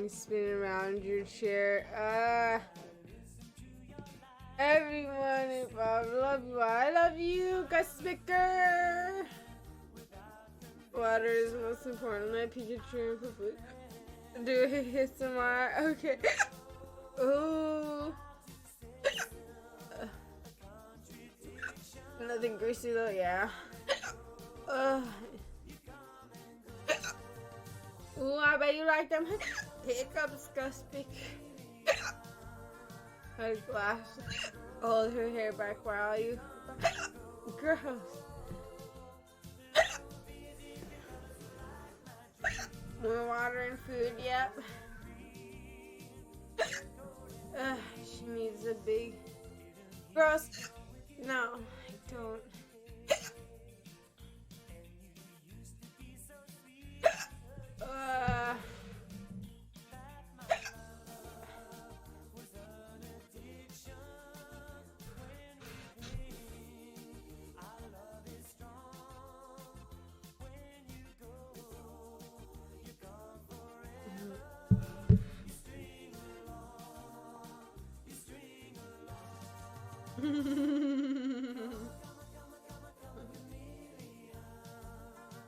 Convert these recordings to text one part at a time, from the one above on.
spin around your chair. Everyone involved, love you. I love you, Gusbicker. Water is most important. Let Pikachu and Poo do his tomorrow. Okay. Ooh. Nothing greasy though, yeah. Ooh, I bet you like them hiccups, Guspic. Her glass. Hold her hair back while you. Gross. More water and food, yep. She needs a big. Gross. No, I don't.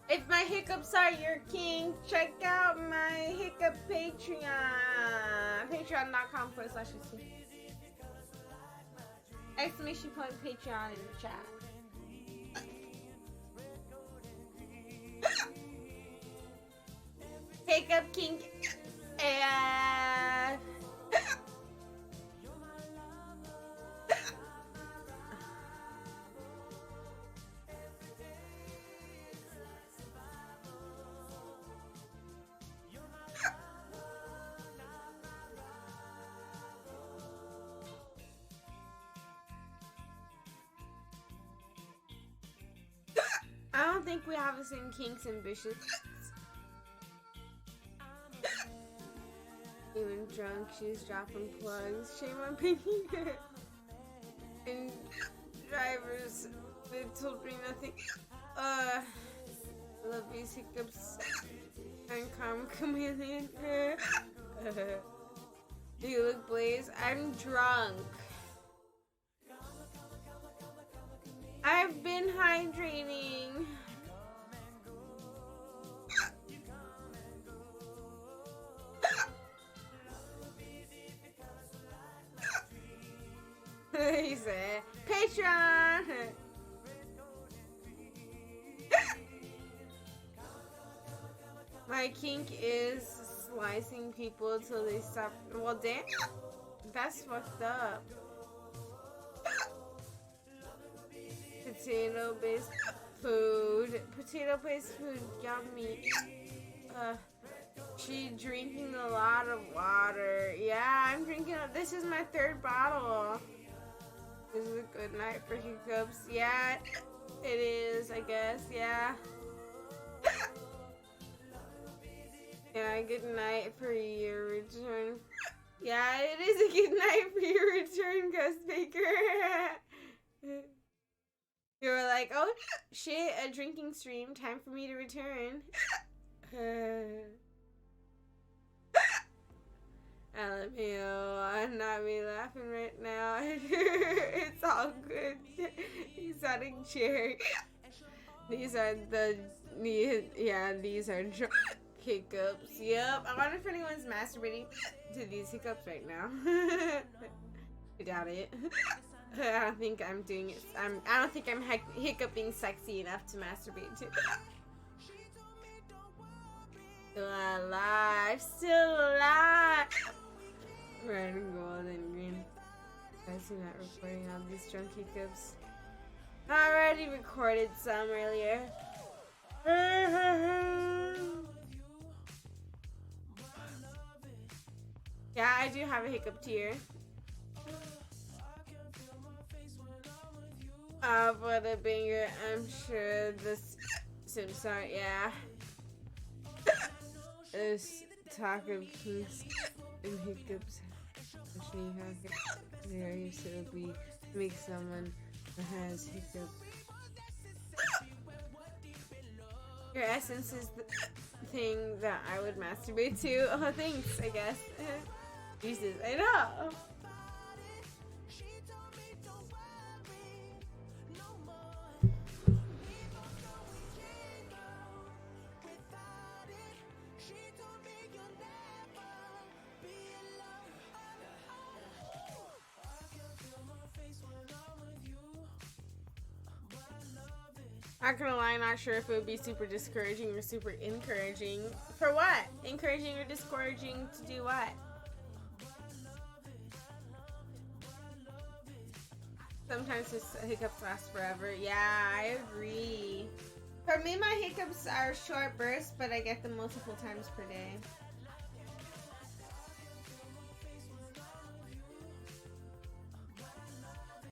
If my hiccups are your king, check out my hiccup Patreon. Patreon.com/. Exclamation point Patreon in the chat. Hiccup king. And I don't think we have the same kinks and bishops. Even drunk, she's dropping plugs. Shame on Pinky. And drivers, they told me nothing. Love these hiccups. And calm chameleon. You look Blaze. I'm drunk. I've been hydrating. He said, Patreon. My kink is slicing people till they stop. Well, damn, that's fucked up. Potato-based food. Potato-based food, yummy. She drinking a lot of water. Yeah, I'm drinking. This is my 3rd bottle. This is a good night for hiccups. Yeah, it is, I guess. Yeah. Yeah, good night for your return. Yeah, it is a good night for your return, Gus Baker. You were like, oh shit, a drinking stream. Time for me to return. LMAO, I'm not me laughing right now. It's all good. He's adding chair. These are the these are hiccups. Yep. I wonder if anyone's masturbating to these hiccups right now. I doubt it. I don't think I'm doing it. I don't think I'm hiccuping sexy enough to masturbate to. Still alive. Still alive. Red and gold and green. I see that recording all these drunk hiccups. I already recorded some earlier. Yeah, I do have a hiccup tier. What a banger. I'm sure the Sims are, yeah. There's talk of poops and hiccups. There used to be make someone who has hiccups. Your essence is thing that I would masturbate to. Oh, thanks, I guess. Jesus, I know. Not gonna lie, not sure if it would be super discouraging or super encouraging. For what? Encouraging or discouraging to do what? Sometimes his hiccups last forever. Yeah, I agree. For me, my hiccups are short bursts, but I get them multiple times per day.